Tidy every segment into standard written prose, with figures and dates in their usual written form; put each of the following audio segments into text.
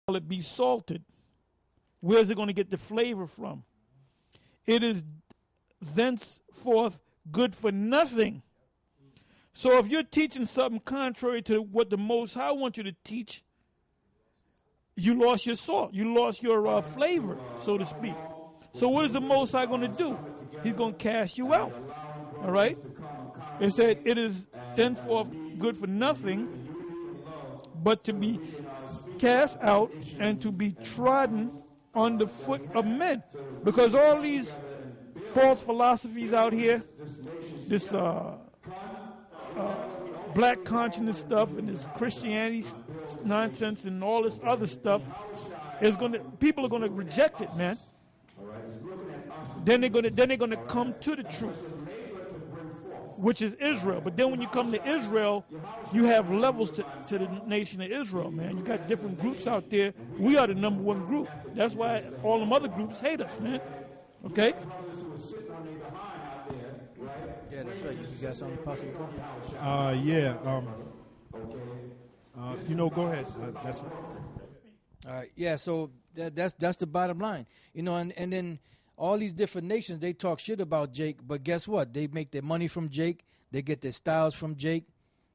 it be salted? Where's it going to get the flavor from? It is thenceforth good for nothing. So if you're teaching something contrary to what the Most High wants you to teach, you lost your salt. You lost your flavor, so to speak. So what is the Most High going to do? He's going to cast you out. All right? It said, it is thenceforth good for nothing but to be cast out and to be trodden on the foot of men. Because all these false philosophies out here, this black consciousness stuff and this Christianity nonsense and all this other stuff, people are gonna reject it, man. Then they're gonna come to the truth, which is Israel. But then when you come to Israel, you have levels to the nation of Israel, man. You got different groups out there. We are the number one group. That's why all them other groups hate us, man. Okay? Yeah, that's right. You got something possible? Go ahead. That's it. All right. Yeah, so that's the bottom line. And then all these different nations, they talk shit about Jake, but guess what? They make their money from Jake. They get their styles from Jake,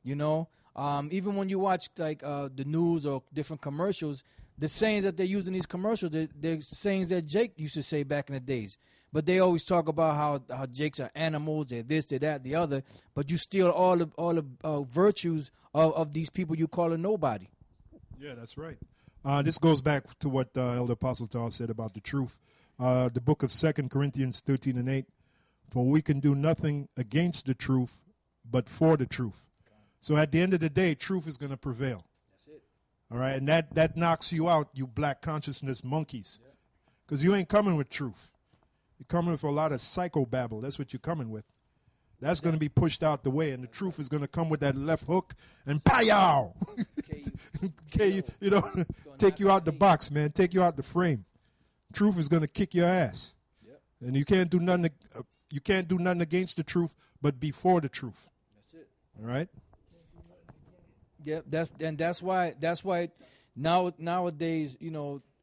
Even when you watch the news or different commercials, the sayings that they use in these commercials, they're sayings that Jake used to say back in the days. But they always talk about how Jakes are animals, they're this, they're that, the other. But you steal all the virtues of these people you call a nobody. Yeah, that's right. This goes back to what Elder Apostle Tal said about the truth. The book of 2 Corinthians 13 and 8. For we can do nothing against the truth, but for the truth. So at the end of the day, truth is going to prevail. That's it. All right, and that knocks you out, you black consciousness monkeys. Because you ain't coming with truth. You're coming with a lot of psychobabble. That's what you're coming with. That's going to be pushed out the way, and the truth is going to come with that left hook and pow! Okay, take you out the box, man. Take you out the frame. Truth is going to kick your ass, and you can't do nothing. You can't do nothing against the truth, but before the truth. That's it. All right. Yeah, that's why nowadays,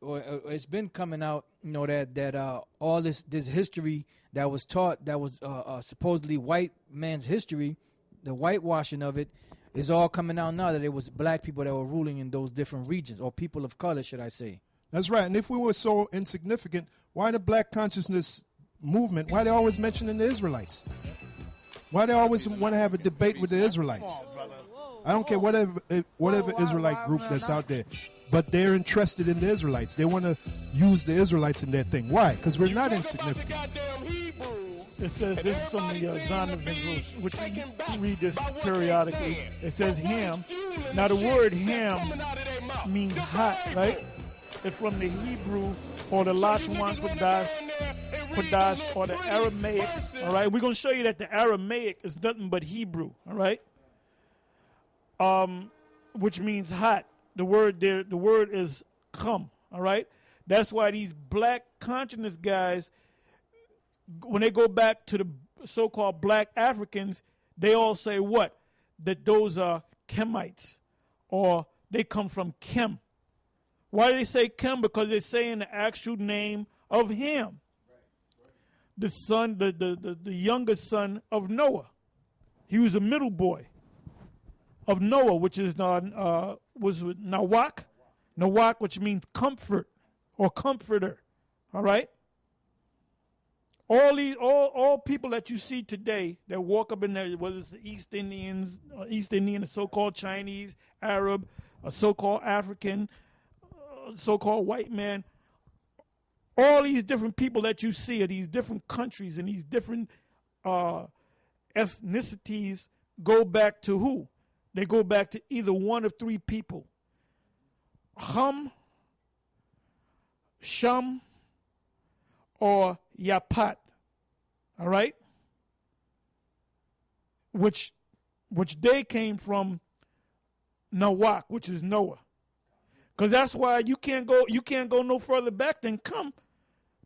or it's been coming out, that all this history that was taught, that was supposedly white man's history, the whitewashing of it, is all coming out now that it was black people that were ruling in those different regions, or people of color, should I say. That's right. And if we were so insignificant, why the black consciousness movement, why they always mentioning the Israelites? Why they always want to have a debate with the Israelites? I don't care whatever Israelite group that's out there, but they're interested in the Israelites. They want to use the Israelites in their thing. Why? Because we're not insignificant. It says, this is from the Zondervan Roots, which we read this periodically. It says ham. Now the word ham means hot, right? It's from the Hebrew or the Lashon Kodash or the Aramaic. All right, we're gonna show you that the Aramaic is nothing but Hebrew. All right, which means hot. The word is come. All right, that's why these black consciousness guys, when they go back to the so-called black Africans, they all say what? That those are Kemites, or they come from Kem. Why do they say Kem? Because they're saying the actual name of Ham, the son, the youngest son of Noah. He was the middle boy of Noah, which is was Nawak, which means comfort or comforter. All right. All people that you see today that walk up in there, whether it's the East Indian, the so-called Chinese, Arab, a so-called African, so-called white man, all these different people that you see of these different countries and these different ethnicities go back to who? They go back to either one of three people: Ham, Sham, or Yapat. All right? Which they came from Nawak, which is Noah. Because that's why you can't go no further back than come.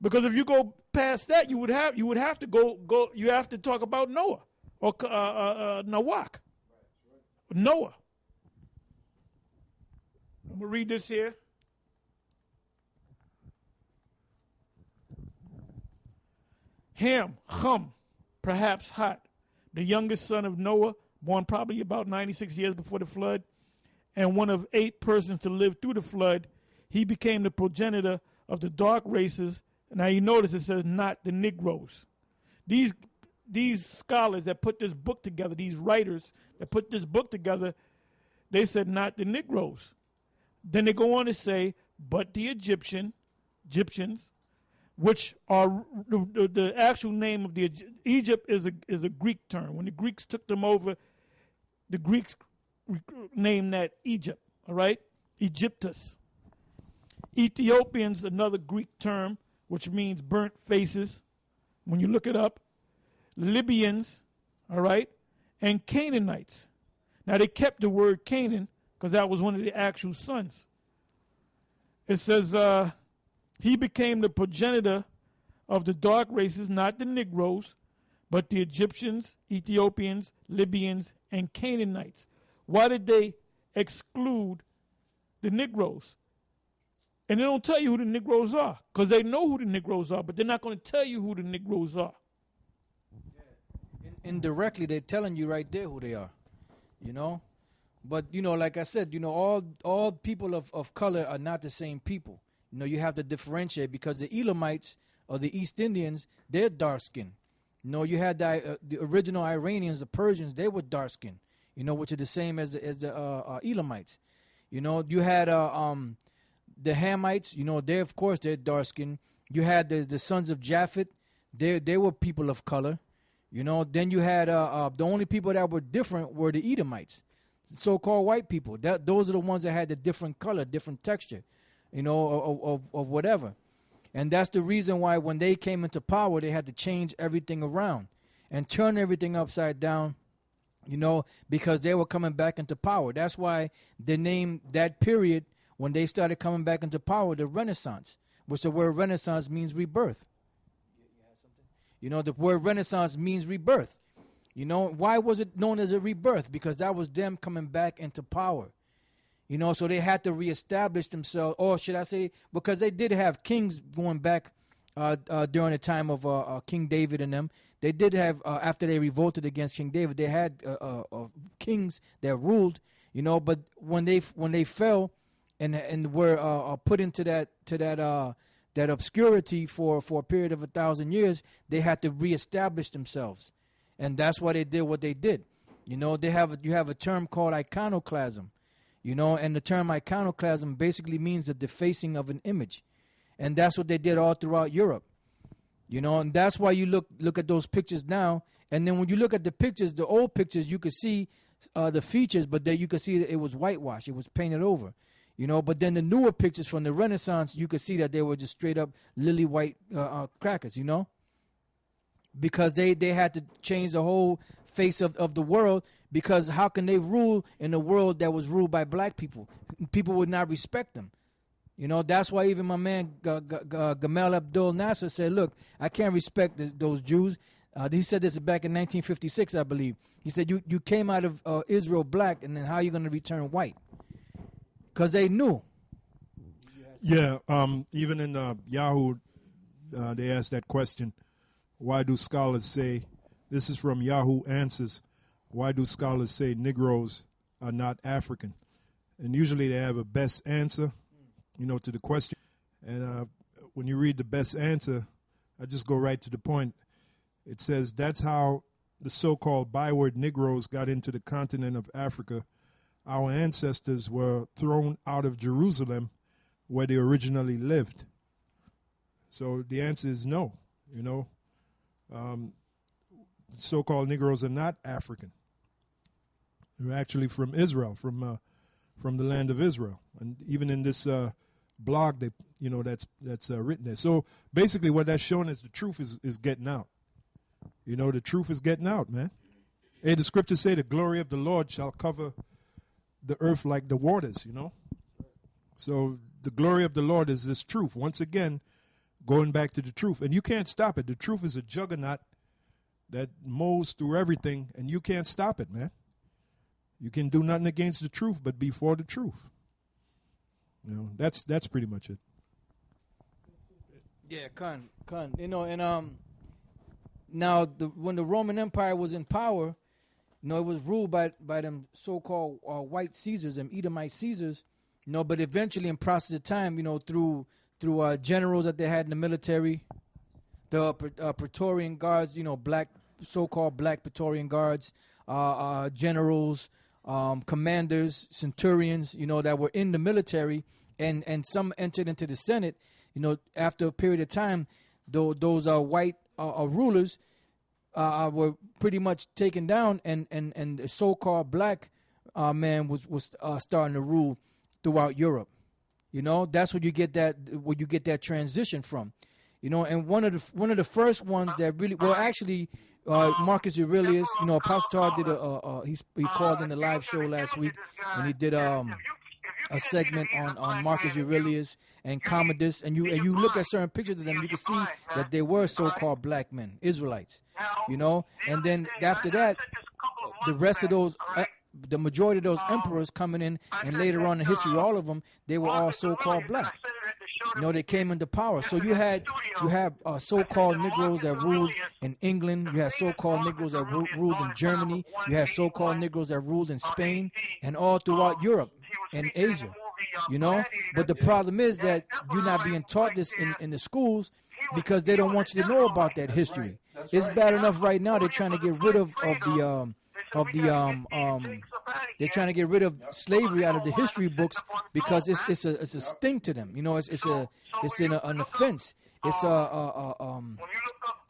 Because if you go past that, you would have to go you have to talk about Noah or Nawak. Noah. I'm gonna read this here. Ham, Chum, perhaps Hot, the youngest son of Noah, born probably about 96 years before the flood, and one of 8 persons to live through the flood, he became the progenitor of the dark races. Now you notice it says not the Negroes. These scholars that put this book together, these writers that put this book together, they said not the Negroes. Then they go on to say, but the Egyptians, which are the actual name of the Egypt is a Greek term. When the Greeks took them over, the Greeks named that Egypt. All right, Egyptus. Ethiopians, another Greek term, which means burnt faces. When you look it up, Libyans, all right, and Canaanites. Now they kept the word Canaan because that was one of the actual sons. It says he became the progenitor of the dark races, not the Negroes, but the Egyptians, Ethiopians, Libyans, and Canaanites. Why did they exclude the Negroes? And they don't tell you who the Negroes are because they know who the Negroes are, but they're not going to tell you who the Negroes are. Indirectly, they're telling you right there who they are, you know. But, you know, like I said, you know, all people of color are not the same people. You know, you have to differentiate because the Elamites or the East Indians, they're dark-skinned. You know, you had the original Iranians, the Persians, they were dark-skinned, you know, which are the same as the Elamites. You know, you had the Hamites, you know, of course, they're dark-skinned. You had the sons of Japhet, they were people of color. You know, then you had the only people that were different were the Edomites, so-called white people. Those are the ones that had the different color, different texture, you know, of whatever. And that's the reason why when they came into power, they had to change everything around and turn everything upside down, you know, because they were coming back into power. That's why they named that period when they started coming back into power the Renaissance, which the word Renaissance means rebirth. You know, the word Renaissance means rebirth. You know, why was it known as a rebirth? Because that was them coming back into power. You know, so they had to reestablish themselves, or should I say, because they did have kings going back during the time of King David and them. They did have, after they revolted against King David, they had kings that ruled, you know, but when they fell and were put into that obscurity for a period of 1,000 years, they had to reestablish themselves. And that's why they did what they did. You know, you have a term called iconoclasm, you know, and the term iconoclasm basically means the defacing of an image. And that's what they did all throughout Europe. You know, and that's why you look at those pictures now. And then when you look at the pictures, the old pictures, you could see the features, but then you could see that it was whitewashed. It was painted over. You know, but then the newer pictures from the Renaissance, you could see that they were just straight up lily white crackers, you know, because they had to change the whole face of the world, because how can they rule in a world that was ruled by black people? People would not respect them. You know, that's why even my man Gamal Abdel Nasser said, look, I can't respect those Jews. He said this back in 1956, I believe. He said, you came out of Israel black, and then how are you going to return white? Because they knew. Yeah, even in Yahoo, they asked that question. Why do scholars say, this is from Yahoo Answers, why do scholars say Negroes are not African? And usually they have a best answer, you know, to the question. And when you read the best answer, I just go right to the point. It says that's how the so-called byword Negroes got into the continent of Africa. Our ancestors were thrown out of Jerusalem where they originally lived. So the answer is no, you know. So-called Negroes are not African. They're actually from Israel, from the land of Israel. And even in this blog, that's written there. So basically what that's showing is the truth is getting out. You know, the truth is getting out, man. Hey, the scriptures say the glory of the Lord shall cover the earth like the waters, you know. So the glory of the Lord is this truth. Once again, going back to the truth. And you can't stop it. The truth is a juggernaut that mows through everything, and you can't stop it, man. You can do nothing against the truth but be for the truth. You know, that's pretty much it. Yeah, Khan. You know, and now when the Roman Empire was in power, it was ruled by them so-called white Caesars, them Edomite Caesars. But eventually, in process of time, through generals that they had in the military, the Praetorian Guards, so-called black Praetorian Guards, generals, commanders, centurions, that were in the military, and some entered into the Senate. After a period of time, those white rulers were pretty much taken down, and the so-called black man was starting to rule throughout Europe. That's where you get that transition from. And one of the first ones that really, well, actually, Marcus Aurelius, Apostle Todd did he called in the live show last week, and he did a segment on Marcus Aurelius and Commodus, and you look at certain pictures of them, you can see that they were so-called black men, Israelites, and then after that, the rest of those, the majority of those emperors coming in, and later on in history, all of them, they were all so-called black. They came into power. So you have so-called Negroes that ruled in England. You had so-called Negroes that ruled in Germany. You had so-called Negroes that ruled in Spain and all throughout Europe and Asia. But the problem is that you're not being taught this in the schools because they don't want you to know about that history. It's bad enough right now. They're trying to get rid of they're trying to get rid of slavery out of the history books because it's a sting to them. It's an offense. It's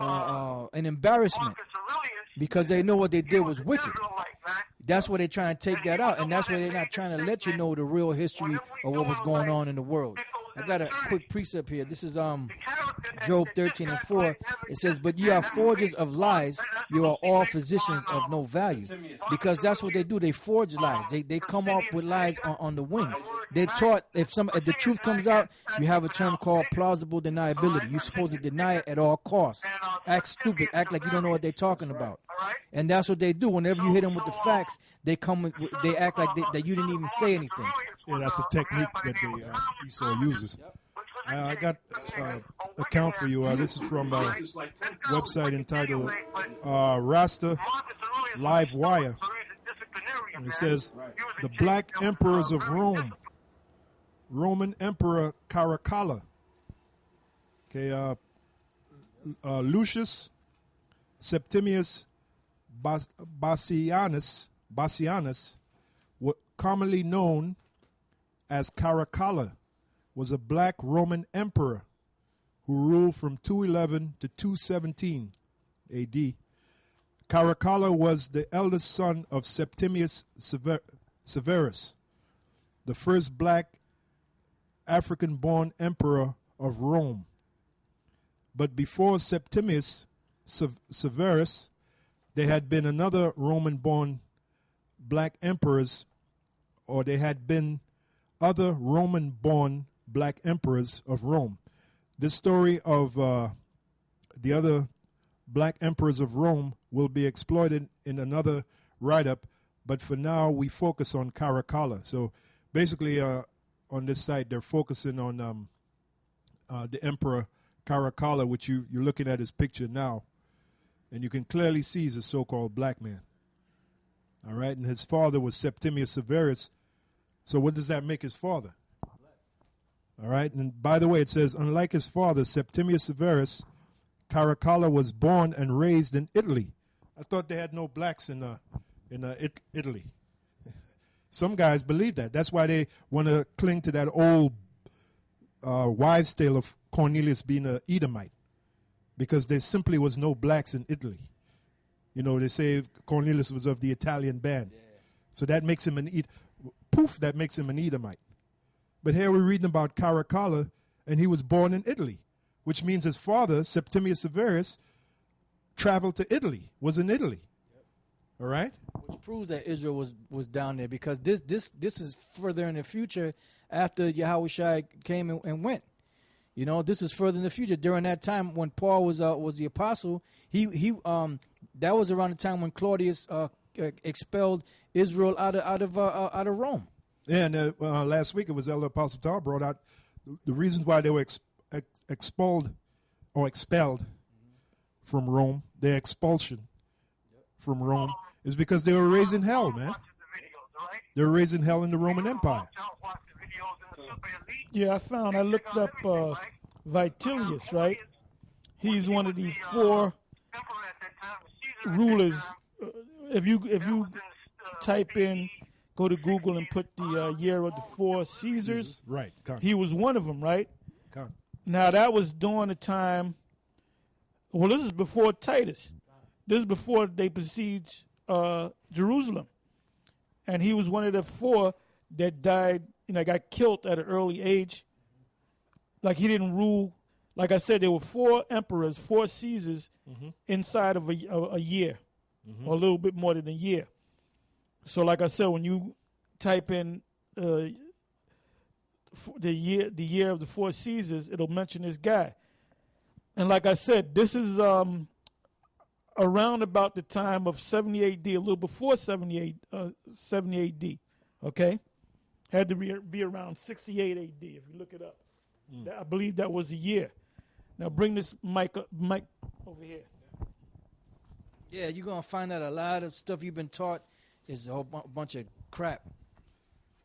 an embarrassment because they know what they did was wicked. That's why they're trying to take that out, and that's why they're not trying to let you know the real history of what was going on in the world. I got a quick precept here. This is Job 13:4. It says, "But ye are forgers of lies. You are all physicians of no value." Because that's what they do. They forge lies. They come up with lies on the wing. They're taught if the truth comes out, you have a term called plausible deniability. You're supposed to deny it at all costs. Act stupid. Act like you don't know what they're talking about. And that's what they do. Whenever you hit them with the facts, they act like that you didn't even say anything. Yeah, that's a technique that Esau uses. I got an account for you. This is from a website entitled Rasta Live Wire. And it says, the black emperors of Rome. Roman Emperor Caracalla. Okay, Lucius Septimius Bassianus, commonly known as Caracalla, was a black Roman emperor who ruled from 211 to 217 AD. Caracalla was the eldest son of Septimius Severus, the first black African-born emperor of Rome. But before Septimius Severus, there had been another Roman-born black emperors, or there had been other Roman-born black emperors of Rome. This story of the other black emperors of Rome will be exploited in another write-up, but for now we focus on Caracalla. So basically on this site they're focusing on the emperor Caracalla, which you're looking at his picture now, and you can clearly see he's a so-called black man. All right, and his father was Septimius Severus. So what does that make his father? All right, and by the way, it says, unlike his father, Septimius Severus, Caracalla was born and raised in Italy. I thought they had no blacks in Italy. Some guys believe that. That's why they want to cling to that old wives' tale of Cornelius being an Edomite, because there simply was no blacks in Italy. They say Cornelius was of the Italian band. Yeah. So that makes him that makes him an Edomite. But here we're reading about Caracalla, and he was born in Italy, which means his father, Septimius Severus, traveled to Italy, was in Italy. Yep. All right? Which proves that Israel was down there, because this is further in the future after Yahushua came and went. This is further in the future. During that time when Paul was the apostle, he that was around the time when Claudius expelled Israel out of Rome. Yeah, and last week it was Elder Apostle Tar brought out the reasons why they were expelled from Rome, their expulsion from Rome, is because they were raised in hell, man. They were raised in hell in the Roman Empire. Yeah, I looked up Vitellius, right? He's one of the four rulers. If you type in, go to Google and put the year of the four Caesars, Right. he was one of them, right? Con. Now that was during the time. Well, this is before Titus. This is before they besieged Jerusalem, and he was one of the four that died. Got killed at an early age. Like he didn't rule. Like I said, there were four emperors, four Caesars, inside of a year, or a little bit more than a year. So, like I said, when you type in the year of the four Caesars, it'll mention this guy. And like I said, this is around about the time of 70 A.D., a little before 70 A.D., okay? Had to be around 68 A.D., if you look it up. I believe that was the year. Now bring this mic over here. Yeah, you're going to find out a lot of stuff you've been taught is a whole bunch of crap.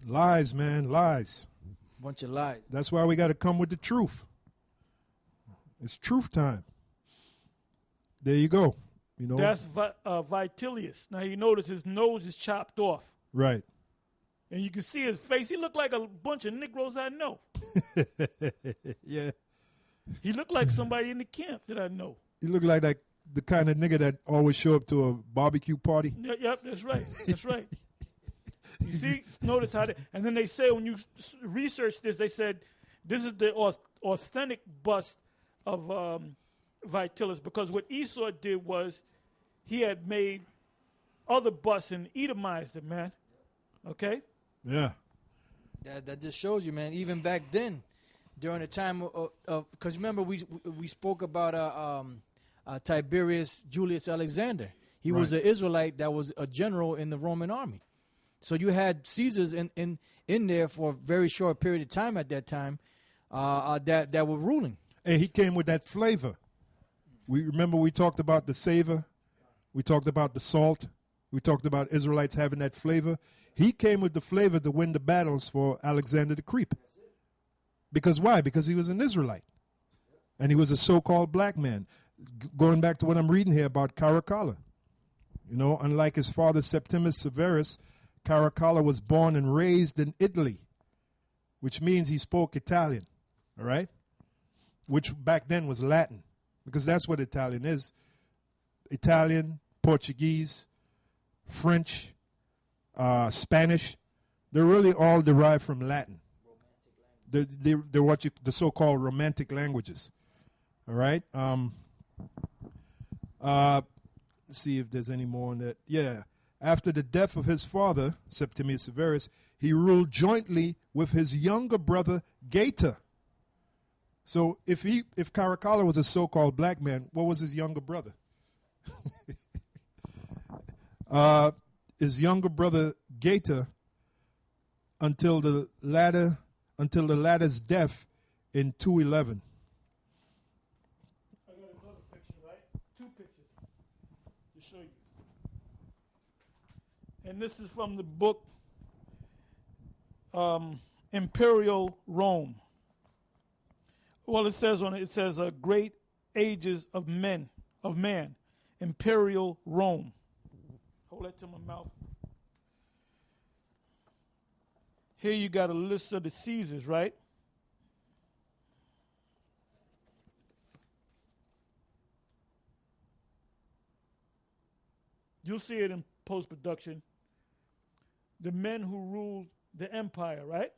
Lies, man, lies. Bunch of lies. That's why we got to come with the truth. It's truth time. There you go. That's Vitellius. Now you notice his nose is chopped off. Right. And you can see his face. He looked like a bunch of Negroes I know. Yeah. He looked like somebody in the camp that I know. He looked like the kind of nigga that always show up to a barbecue party. Yep, that's right. That's right. You see, notice how and then they say when you research this, they said this is the authentic bust of Vitellius, because what Esau did was he had made other busts and Edomized them, man. Okay? Yeah. That just shows you, man. Even back then, during the time of because remember we spoke about Tiberius Julius Alexander. He was an Israelite that was a general in the Roman army. So you had Caesars in there for a very short period of time at that time that were ruling. Hey, he came with that flavor. We talked about the savor. We talked about the salt. We talked about Israelites having that flavor. He came with the flavor to win the battles for Alexander the Creep. Because why? Because he was an Israelite. And he was a so-called black man. Going back to what I'm reading here about Caracalla. Unlike his father Septimius Severus, Caracalla was born and raised in Italy, which means he spoke Italian, all right? Which back then was Latin, because that's what Italian is. Italian, Portuguese, French, Spanish, they're really all derived from Latin. They're the so-called Romantic languages, all right? Let's see if there's any more on that. Yeah. After the death of his father, Septimius Severus, he ruled jointly with his younger brother, Geta. So if Caracalla was a so-called black man, what was his younger brother? His younger brother, Geta, until the latter's death in 211. I got another picture, right? Two pictures to show you. And this is from the book Imperial Rome. Well, it says great ages of man, Imperial Rome. Hold that to my mouth. Here you got a list of the Caesars, right? You'll see it in post-production. The men who ruled the empire, right?